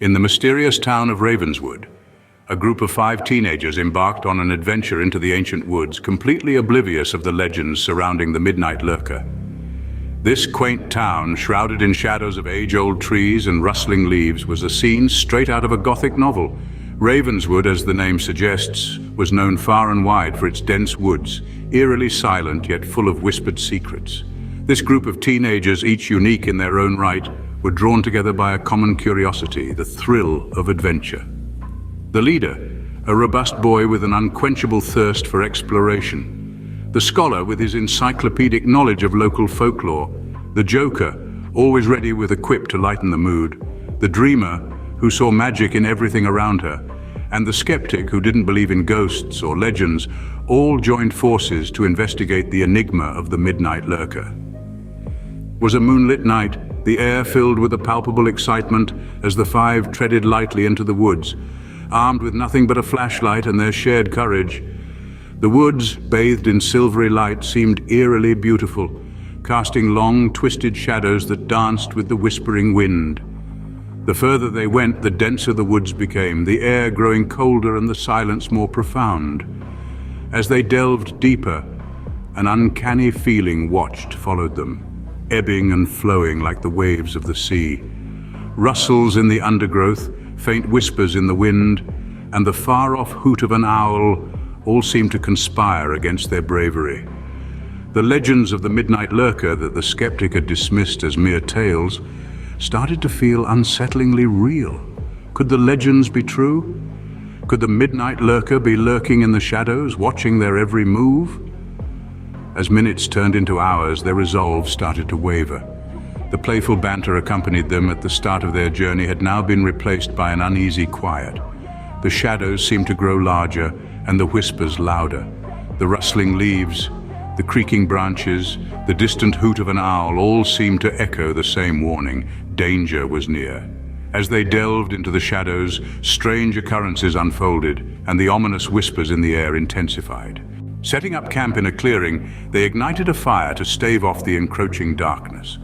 In the mysterious town of Ravenswood, a group of 5 teenagers embarked on an adventure into the ancient woods, completely oblivious of the legends surrounding the Midnight Lurker. This quaint town, shrouded in shadows of age-old trees and rustling leaves, was a scene straight out of a Gothic novel. Ravenswood, as the name suggests, was known far and wide for its dense woods, eerily silent yet full of whispered secrets. This group of teenagers, each unique in their own right, were drawn together by a common curiosity, the thrill of adventure. The leader, a robust boy with an unquenchable thirst for exploration. The scholar with his encyclopedic knowledge of local folklore. The joker, always ready with a quip to lighten the mood. The dreamer, who saw magic in everything around her. And the skeptic, who didn't believe in ghosts or legends, all joined forces to investigate the enigma of the Midnight Lurker. It was a moonlit night, the air filled with a palpable excitement as the 5 treaded lightly into the woods, armed with nothing but a flashlight and their shared courage. The woods, bathed in silvery light, seemed eerily beautiful, casting long, twisted shadows that danced with the whispering wind. The further they went, the denser the woods became, the air growing colder and the silence more profound. As they delved deeper, an uncanny feeling followed them, ebbing and flowing like the waves of the sea. Rustles in the undergrowth, faint whispers in the wind, and the far-off hoot of an owl all seemed to conspire against their bravery. The legends of the Midnight Lurker that the skeptic had dismissed as mere tales started to feel unsettlingly real. Could the legends be true? Could the Midnight Lurker be lurking in the shadows, watching their every move? As minutes turned into hours, their resolve started to waver. The playful banter accompanied them at the start of their journey had now been replaced by an uneasy quiet. The shadows seemed to grow larger and the whispers louder. The rustling leaves, the creaking branches, the distant hoot of an owl all seemed to echo the same warning. Danger was near. As they delved into the shadows, strange occurrences unfolded, and the ominous whispers in the air intensified. Setting up camp in a clearing, they ignited a fire to stave off the encroaching darkness.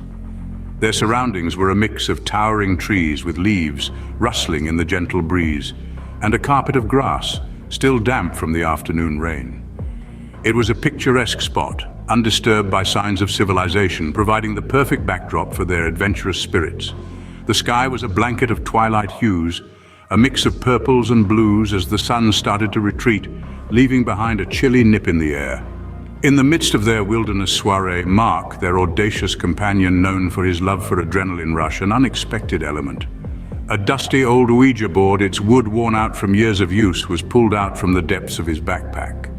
Their surroundings were a mix of towering trees with leaves rustling in the gentle breeze, and a carpet of grass, still damp from the afternoon rain. It was a picturesque spot, undisturbed by signs of civilization, providing the perfect backdrop for their adventurous spirits. The sky was a blanket of twilight hues, a mix of purples and blues as the sun started to retreat, leaving behind a chilly nip in the air. In the midst of their wilderness soiree, Mark, their audacious companion known for his love for adrenaline rush, an unexpected element. A dusty old Ouija board, its wood worn out from years of use, was pulled out from the depths of his backpack.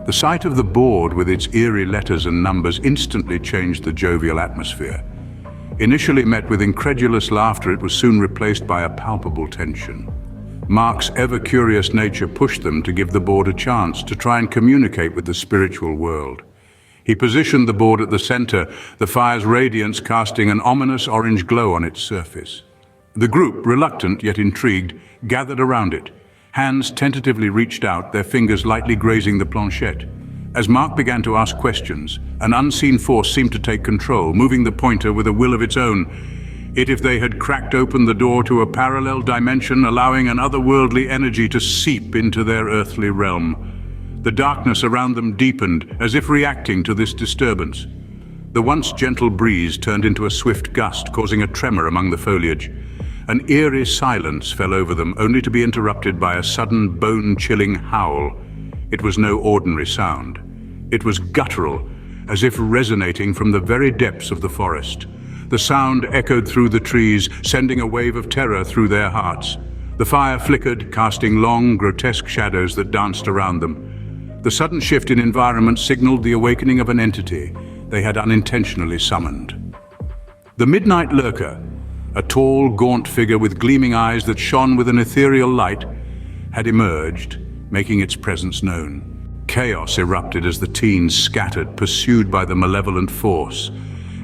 The sight of the board with its eerie letters and numbers instantly changed the jovial atmosphere. Initially met with incredulous laughter, it was soon replaced by a palpable tension. Mark's ever-curious nature pushed them to give the board a chance to try and communicate with the spiritual world. He positioned the board at the center, the fire's radiance casting an ominous orange glow on its surface. The group, reluctant yet intrigued, gathered around it. Hands tentatively reached out, their fingers lightly grazing the planchette. As Mark began to ask questions, an unseen force seemed to take control, moving the pointer with a will of its own. If they had cracked open the door to a parallel dimension, allowing an otherworldly energy to seep into their earthly realm. The darkness around them deepened, as if reacting to this disturbance. The once gentle breeze turned into a swift gust, causing a tremor among the foliage. An eerie silence fell over them, only to be interrupted by a sudden bone-chilling howl. It was no ordinary sound. It was guttural, as if resonating from the very depths of the forest. The sound echoed through the trees, sending a wave of terror through their hearts. The fire flickered, casting long, grotesque shadows that danced around them. The sudden shift in environment signaled the awakening of an entity they had unintentionally summoned. The Midnight Lurker, a tall, gaunt figure with gleaming eyes that shone with an ethereal light, had emerged, making its presence known. Chaos erupted as the teens scattered, pursued by the malevolent force.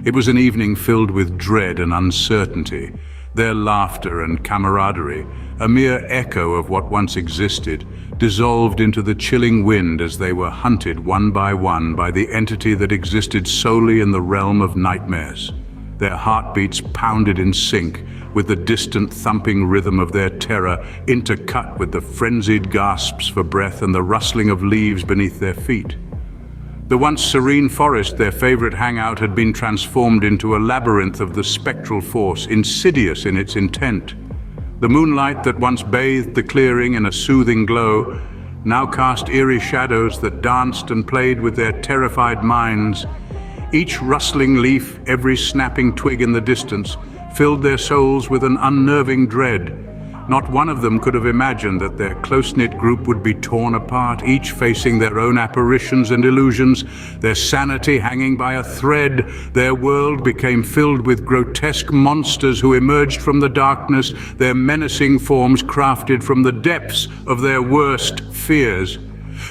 It was an evening filled with dread and uncertainty, their laughter and camaraderie, a mere echo of what once existed, dissolved into the chilling wind as they were hunted one by the entity that existed solely in the realm of nightmares. their heartbeats pounded in sync with the distant thumping rhythm of their terror, intercut with the frenzied gasps for breath and the rustling of leaves beneath their feet. The once serene forest, their favorite hangout, had been transformed into a labyrinth of the spectral force, insidious in its intent. The moonlight that once bathed the clearing in a soothing glow now cast eerie shadows that danced and played with their terrified minds. Each rustling leaf, every snapping twig in the distance, filled their souls with an unnerving dread. Not one of them could have imagined that their close-knit group would be torn apart, each facing their own apparitions and illusions, their sanity hanging by a thread. Their world became filled with grotesque monsters who emerged from the darkness, their menacing forms crafted from the depths of their worst fears.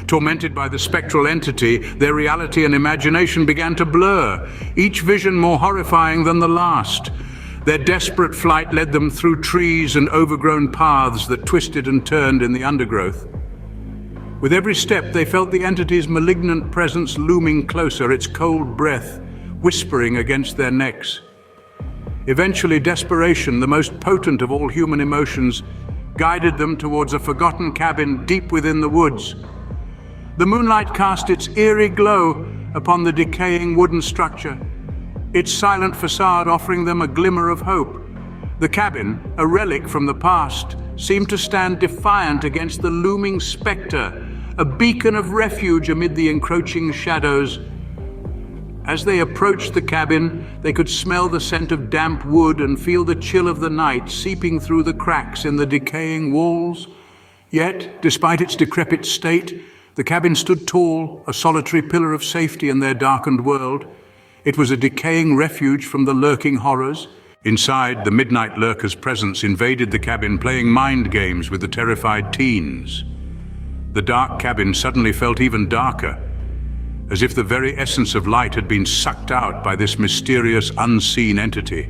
Tormented by the spectral entity, their reality and imagination began to blur, each vision more horrifying than the last. Their desperate flight led them through trees and overgrown paths that twisted and turned in the undergrowth. With every step, they felt the entity's malignant presence looming closer, its cold breath whispering against their necks. Eventually, desperation, the most potent of all human emotions, guided them towards a forgotten cabin deep within the woods. The moonlight cast its eerie glow upon the decaying wooden structure, its silent facade offering them a glimmer of hope. The cabin, a relic from the past, seemed to stand defiant against the looming specter, a beacon of refuge amid the encroaching shadows. As they approached the cabin, they could smell the scent of damp wood and feel the chill of the night seeping through the cracks in the decaying walls. Yet, despite its decrepit state, the cabin stood tall, a solitary pillar of safety in their darkened world. It was a decaying refuge from the lurking horrors. Inside, the midnight lurker's presence invaded the cabin, playing mind games with the terrified teens. The dark cabin suddenly felt even darker, as if the very essence of light had been sucked out by this mysterious, unseen entity.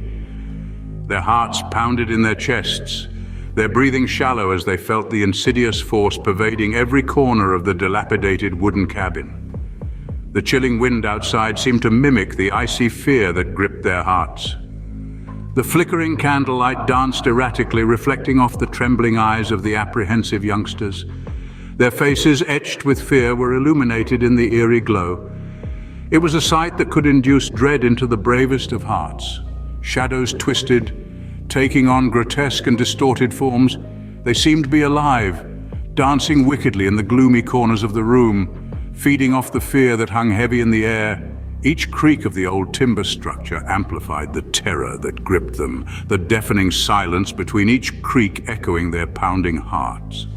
Their hearts pounded in their chests, their breathing shallow as they felt the insidious force pervading every corner of the dilapidated wooden cabin. The chilling wind outside seemed to mimic the icy fear that gripped their hearts. The flickering candlelight danced erratically, reflecting off the trembling eyes of the apprehensive youngsters. Their faces, etched with fear, were illuminated in the eerie glow. It was a sight that could induce dread into the bravest of hearts. Shadows twisted, taking on grotesque and distorted forms. They seemed to be alive, dancing wickedly in the gloomy corners of the room, feeding off the fear that hung heavy in the air. Each creak of the old timber structure amplified the terror that gripped them, the deafening silence between each creak echoing their pounding hearts.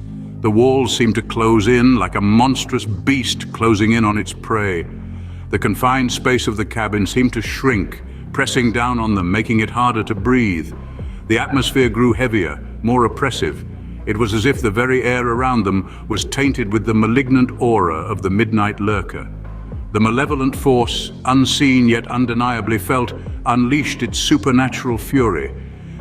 The walls seemed to close in like a monstrous beast closing in on its prey. The confined space of the cabin seemed to shrink, pressing down on them, making it harder to breathe. The atmosphere grew heavier, more oppressive. It was as if the very air around them was tainted with the malignant aura of the midnight lurker. The malevolent force, unseen yet undeniably felt, unleashed its supernatural fury.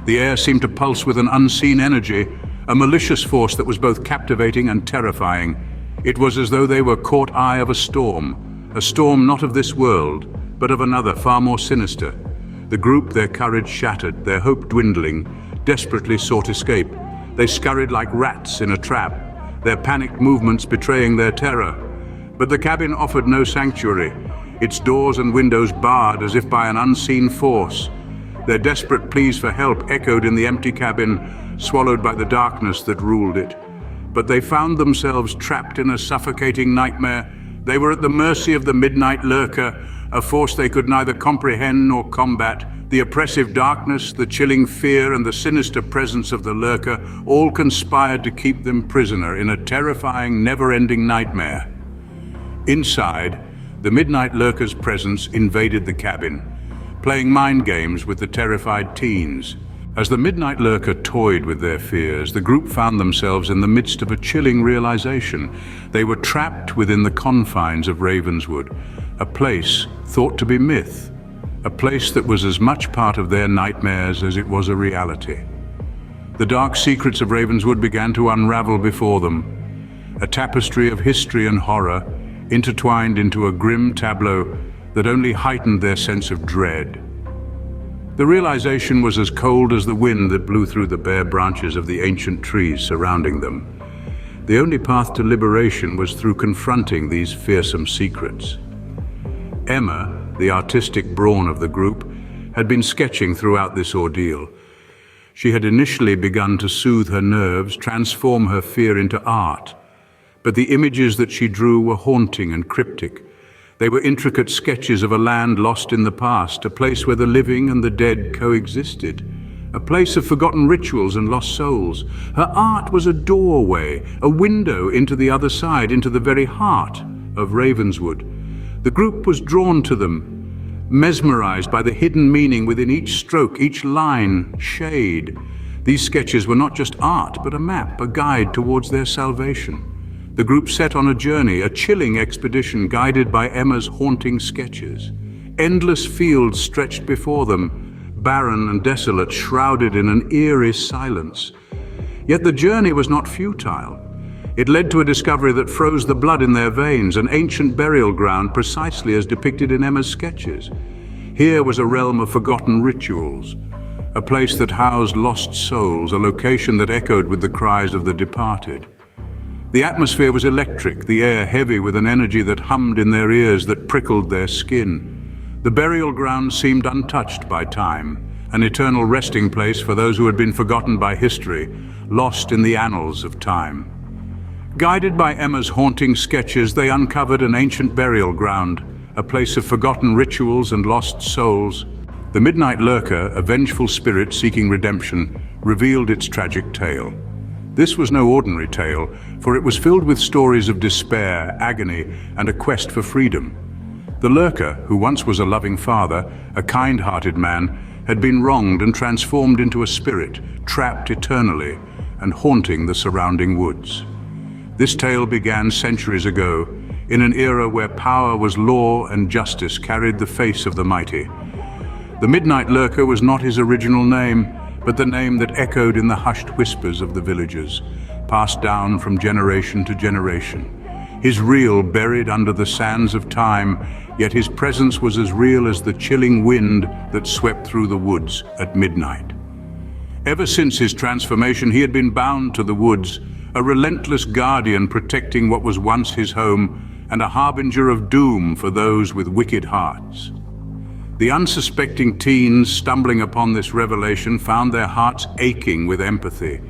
The air seemed to pulse with an unseen energy, a malicious force that was both captivating and terrifying. It was as though they were caught eye of a storm not of this world, but of another far more sinister. The group, their courage shattered, their hope dwindling, desperately sought escape. They scurried like rats in a trap, their panicked movements betraying their terror. But the cabin offered no sanctuary, its doors and windows barred as if by an unseen force. Their desperate pleas for help echoed in the empty cabin, swallowed by the darkness that ruled it. But they found themselves trapped in a suffocating nightmare. They were at the mercy of the midnight lurker, a force they could neither comprehend nor combat. The oppressive darkness, the chilling fear, and the sinister presence of the lurker all conspired to keep them prisoner in a terrifying, never-ending nightmare. Inside, the midnight lurker's presence invaded the cabin, playing mind games with the terrified teens. As the midnight lurker toyed with their fears, the group found themselves in the midst of a chilling realization. They were trapped within the confines of Ravenswood, a place thought to be myth, a place that was as much part of their nightmares as it was a reality. The dark secrets of Ravenswood began to unravel before them, a tapestry of history and horror intertwined into a grim tableau that only heightened their sense of dread. The realization was as cold as the wind that blew through the bare branches of the ancient trees surrounding them. The only path to liberation was through confronting these fearsome secrets. Emma, the artistic brawn of the group, had been sketching throughout this ordeal. She had initially begun to soothe her nerves, transform her fear into art. But the images that she drew were haunting and cryptic. They were intricate sketches of a land lost in the past, a place where the living and the dead coexisted, a place of forgotten rituals and lost souls. Her art was a doorway, a window into the other side, into the very heart of Ravenswood. The group was drawn to them, mesmerized by the hidden meaning within each stroke, each line, shade. These sketches were not just art, but a map, a guide towards their salvation. The group set on a journey, a chilling expedition guided by Emma's haunting sketches. Endless fields stretched before them, barren and desolate, shrouded in an eerie silence. Yet the journey was not futile. It led to a discovery that froze the blood in their veins, an ancient burial ground precisely as depicted in Emma's sketches. Here was a realm of forgotten rituals, a place that housed lost souls, a location that echoed with the cries of the departed. The atmosphere was electric, the air heavy with an energy that hummed in their ears, that prickled their skin. The burial ground seemed untouched by time, an eternal resting place for those who had been forgotten by history, lost in the annals of time. Guided by Emma's haunting sketches, they uncovered an ancient burial ground, a place of forgotten rituals and lost souls. The Midnight Lurker, a vengeful spirit seeking redemption, revealed its tragic tale. This was no ordinary tale, for it was filled with stories of despair, agony, and a quest for freedom. The Lurker, who once was a loving father, a kind-hearted man, had been wronged and transformed into a spirit, trapped eternally and haunting the surrounding woods. This tale began centuries ago, in an era where power was law and justice carried the face of the mighty. The Midnight Lurker was not his original name, but the name that echoed in the hushed whispers of the villagers, passed down from generation to generation. His reel buried under the sands of time, yet his presence was as real as the chilling wind that swept through the woods at midnight. Ever since his transformation, he had been bound to the woods, a relentless guardian protecting what was once his home, and a harbinger of doom for those with wicked hearts. The unsuspecting teens stumbling upon this revelation found their hearts aching with empathy.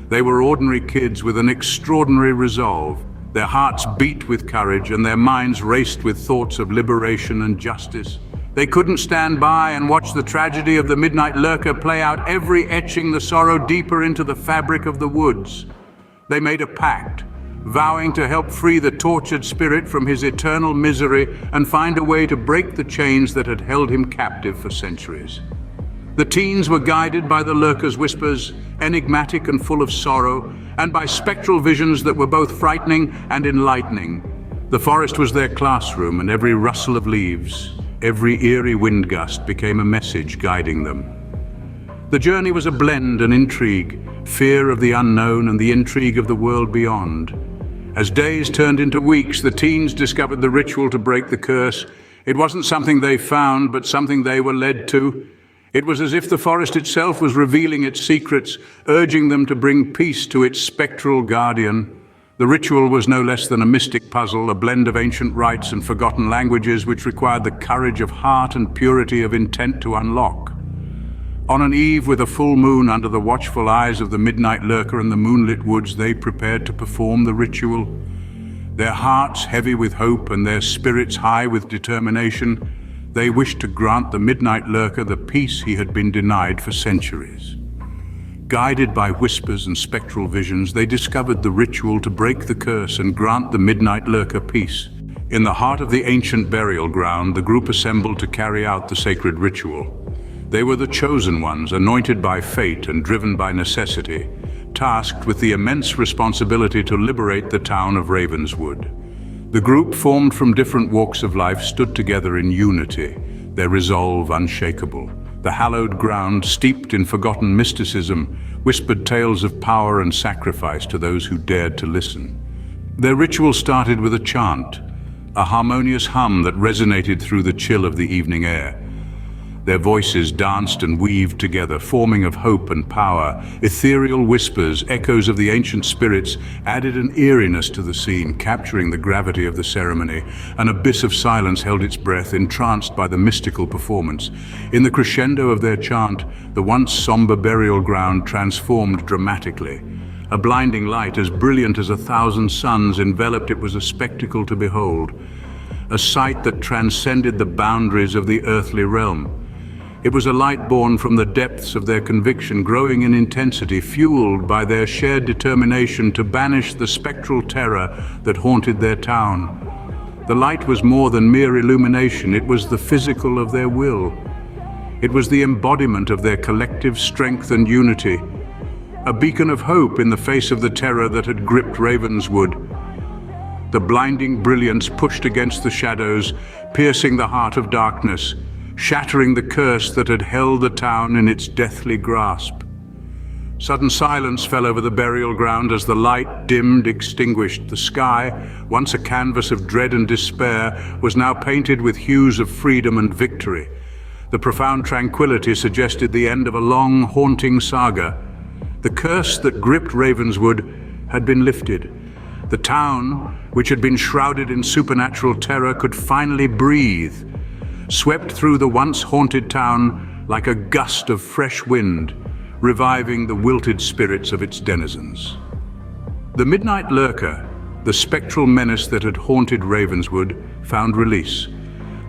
They were ordinary kids with an extraordinary resolve. Their hearts beat with courage and their minds raced with thoughts of liberation and justice. They couldn't stand by and watch the tragedy of the Midnight Lurker play out, every etching the sorrow deeper into the fabric of the woods. They made a pact, vowing to help free the tortured spirit from his eternal misery and find a way to break the chains that had held him captive for centuries. The teens were guided by the Lurker's whispers, enigmatic and full of sorrow, and by spectral visions that were both frightening and enlightening. The forest was their classroom, and every rustle of leaves, every eerie wind gust became a message guiding them. The journey was a blend and intrigue, fear of the unknown and the intrigue of the world beyond. As days turned into weeks, the teens discovered the ritual to break the curse. It wasn't something they found, but something they were led to. It was as if the forest itself was revealing its secrets, urging them to bring peace to its spectral guardian. The ritual was no less than a mystic puzzle, a blend of ancient rites and forgotten languages which required the courage of heart and purity of intent to unlock. On an eve with a full moon under the watchful eyes of the Midnight Lurker and the moonlit woods, they prepared to perform the ritual. Their hearts heavy with hope and their spirits high with determination, they wished to grant the Midnight Lurker the peace he had been denied for centuries. Guided by whispers and spectral visions, they discovered the ritual to break the curse and grant the Midnight Lurker peace. In the heart of the ancient burial ground, the group assembled to carry out the sacred ritual. They were the chosen ones, anointed by fate and driven by necessity, tasked with the immense responsibility to liberate the town of Ravenswood. The group, formed from different walks of life, stood together in unity, their resolve unshakable. The hallowed ground, steeped in forgotten mysticism, whispered tales of power and sacrifice to those who dared to listen. Their ritual started with a chant, a harmonious hum that resonated through the chill of the evening air. Their voices danced and weaved together, forming of hope and power. Ethereal whispers, echoes of the ancient spirits, added an eeriness to the scene, capturing the gravity of the ceremony. An abyss of silence held its breath, entranced by the mystical performance. In the crescendo of their chant, the once somber burial ground transformed dramatically. A blinding light, as brilliant as 1,000 suns, enveloped it. Was a spectacle to behold, a sight that transcended the boundaries of the earthly realm. It was a light born from the depths of their conviction, growing in intensity, fueled by their shared determination to banish the spectral terror that haunted their town. The light was more than mere illumination, it was the physical of their will. It was the embodiment of their collective strength and unity, a beacon of hope in the face of the terror that had gripped Ravenswood. The blinding brilliance pushed against the shadows, piercing the heart of darkness, shattering the curse that had held the town in its deathly grasp. Sudden silence fell over the burial ground as the light dimmed, extinguished. The sky, once a canvas of dread and despair, was now painted with hues of freedom and victory. The profound tranquility suggested the end of a long, haunting saga. The curse that gripped Ravenswood had been lifted. The town, which had been shrouded in supernatural terror, could finally breathe. Swept through the once haunted town like a gust of fresh wind, reviving the wilted spirits of its denizens. The midnight lurker, the spectral menace that had haunted Ravenswood, found release.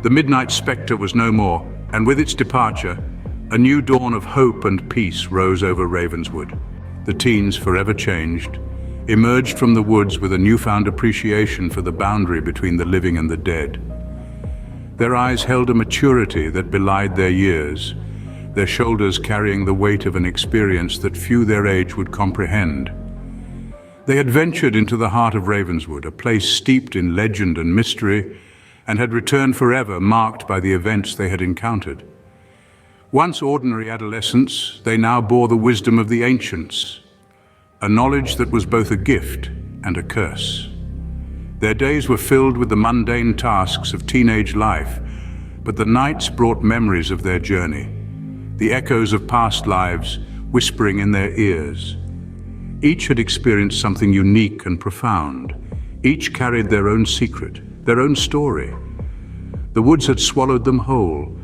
The midnight spectre was no more, and with its departure, a new dawn of hope and peace rose over Ravenswood. The teens, forever changed, emerged from the woods with a newfound appreciation for the boundary between the living and the dead. Their eyes held a maturity that belied their years, their shoulders carrying the weight of an experience that few their age would comprehend. They had ventured into the heart of Ravenswood, a place steeped in legend and mystery, and had returned forever marked by the events they had encountered. Once ordinary adolescents, they now bore the wisdom of the ancients, a knowledge that was both a gift and a curse. Their days were filled with the mundane tasks of teenage life, but the nights brought memories of their journey, the echoes of past lives whispering in their ears. Each had experienced something unique and profound. Each carried their own secret, their own story. The woods had swallowed them whole,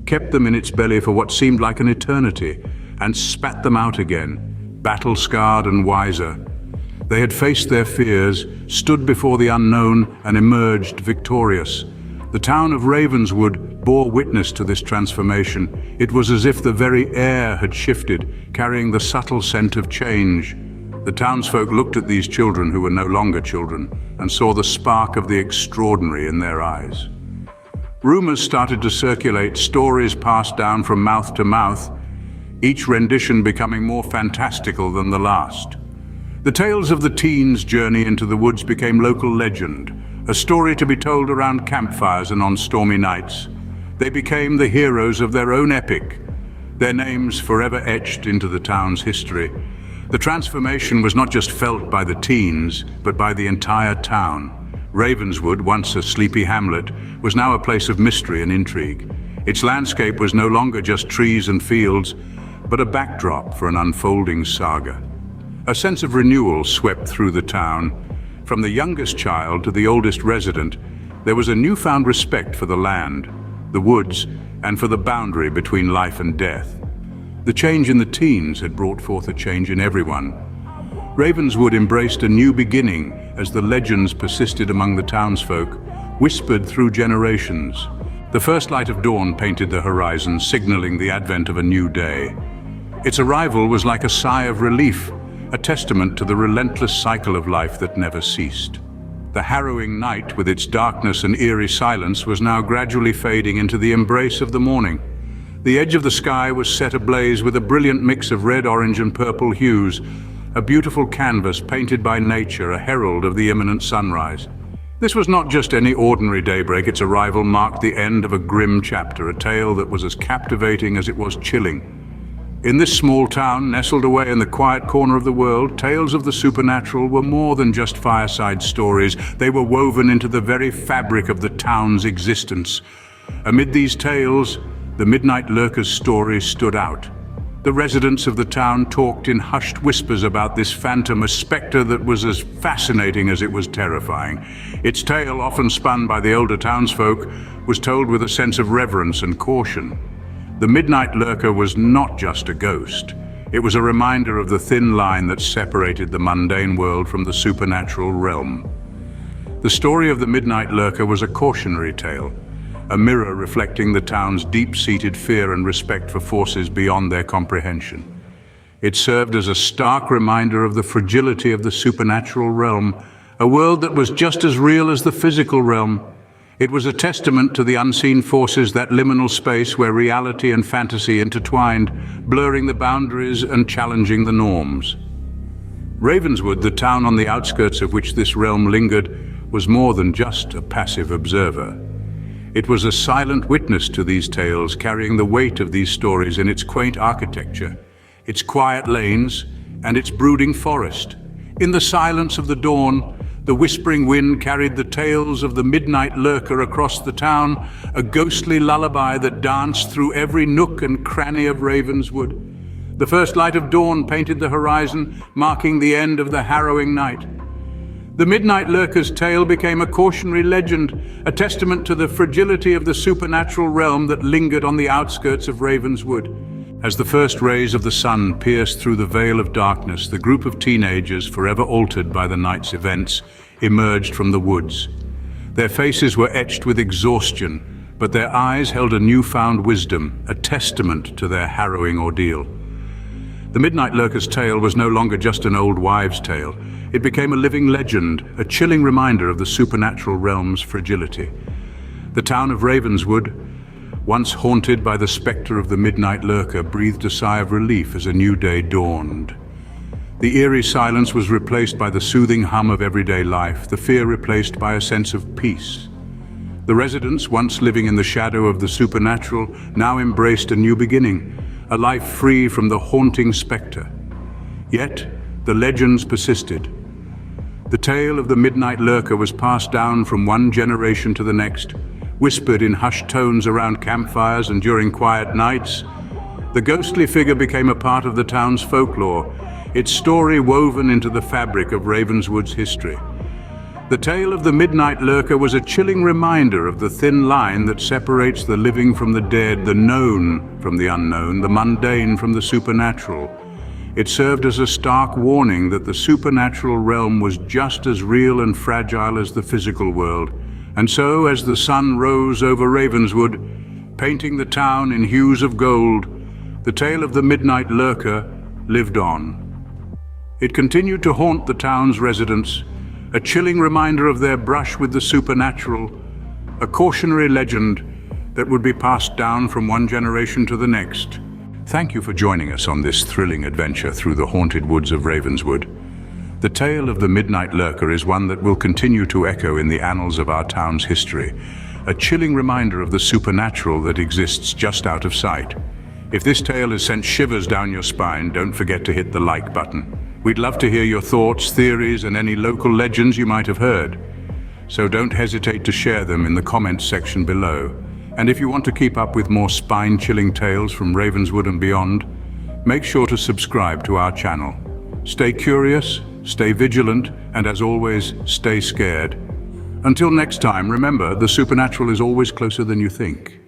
kept them in its belly for what seemed like an eternity, and spat them out again, battle-scarred and wiser. They had faced their fears, stood before the unknown, and emerged victorious. The town of Ravenswood bore witness to this transformation. It was as if the very air had shifted, carrying the subtle scent of change. The townsfolk looked at these children who were no longer children and saw the spark of the extraordinary in their eyes. Rumors started to circulate, stories passed down from mouth to mouth, each rendition becoming more fantastical than the last. The tales of the teens' journey into the woods became local legend, a story to be told around campfires and on stormy nights. They became the heroes of their own epic, their names forever etched into the town's history. The transformation was not just felt by the teens, but by the entire town. Ravenswood, once a sleepy hamlet, was now a place of mystery and intrigue. Its landscape was no longer just trees and fields, but a backdrop for an unfolding saga. A sense of renewal swept through the town. From the youngest child to the oldest resident, there was a newfound respect for the land, the woods, and for the boundary between life and death. The change in the teens had brought forth a change in everyone. Ravenswood embraced a new beginning as the legends persisted among the townsfolk, whispered through generations. The first light of dawn painted the horizon, signaling the advent of a new day. Its arrival was like a sigh of relief, a testament to the relentless cycle of life that never ceased. The harrowing night, with its darkness and eerie silence, was now gradually fading into the embrace of the morning. The edge of the sky was set ablaze with a brilliant mix of red, orange, and purple hues, a beautiful canvas painted by nature, a herald of the imminent sunrise. This was not just any ordinary daybreak. Its arrival marked the end of a grim chapter, a tale that was as captivating as it was chilling. In this small town, nestled away in the quiet corner of the world, tales of the supernatural were more than just fireside stories. They were woven into the very fabric of the town's existence. Amid these tales, The Midnight Lurker's story stood out. The residents of the town talked in hushed whispers about this phantom, a spectre that was as fascinating as it was terrifying. Its tale, often spun by the older townsfolk, was told with a sense of reverence and caution. The Midnight Lurker was not just a ghost. It was a reminder of the thin line that separated the mundane world from the supernatural realm. The story of the Midnight Lurker was a cautionary tale, a mirror reflecting the town's deep-seated fear and respect for forces beyond their comprehension. It served as a stark reminder of the fragility of the supernatural realm, a world that was just as real as the physical realm. It was a testament to the unseen forces, that liminal space where reality and fantasy intertwined, blurring the boundaries and challenging the norms. Ravenswood, the town on the outskirts of which this realm lingered, was more than just a passive observer. It was a silent witness to these tales, carrying the weight of these stories in its quaint architecture, its quiet lanes, and its brooding forest. In the silence of the dawn, the whispering wind carried the tales of the Midnight Lurker across the town, a ghostly lullaby that danced through every nook and cranny of Ravenswood. The first light of dawn painted the horizon, marking the end of the harrowing night. The Midnight Lurker's tale became a cautionary legend, a testament to the fragility of the supernatural realm that lingered on the outskirts of Ravenswood. As the first rays of the sun pierced through the veil of darkness, the group of teenagers, forever altered by the night's events, emerged from the woods. Their faces were etched with exhaustion, but their eyes held a newfound wisdom, a testament to their harrowing ordeal. The Midnight Lurker's tale was no longer just an old wives' tale. It became a living legend, a chilling reminder of the supernatural realm's fragility. The town of Ravenswood, once haunted by the spectre of the Midnight Lurker, breathed a sigh of relief as a new day dawned. The eerie silence was replaced by the soothing hum of everyday life, the fear replaced by a sense of peace. The residents, once living in the shadow of the supernatural, now embraced a new beginning, a life free from the haunting spectre. Yet, the legends persisted. The tale of the Midnight Lurker was passed down from one generation to the next, whispered in hushed tones around campfires and during quiet nights. The ghostly figure became a part of the town's folklore, its story woven into the fabric of Ravenswood's history. The tale of the Midnight Lurker was a chilling reminder of the thin line that separates the living from the dead, the known from the unknown, the mundane from the supernatural. It served as a stark warning that the supernatural realm was just as real and fragile as the physical world. And so, as the sun rose over Ravenswood, painting the town in hues of gold, the tale of the Midnight Lurker lived on. It continued to haunt the town's residents, a chilling reminder of their brush with the supernatural, a cautionary legend that would be passed down from one generation to the next. Thank you for joining us on this thrilling adventure through the haunted woods of Ravenswood. The tale of the Midnight Lurker is one that will continue to echo in the annals of our town's history, a chilling reminder of the supernatural that exists just out of sight. If this tale has sent shivers down your spine, don't forget to hit the like button. We'd love to hear your thoughts, theories, and any local legends you might have heard. So don't hesitate to share them in the comments section below. And if you want to keep up with more spine-chilling tales from Ravenswood and beyond, make sure to subscribe to our channel. Stay curious, stay vigilant, and as always, stay scared. Until next time, remember, the supernatural is always closer than you think.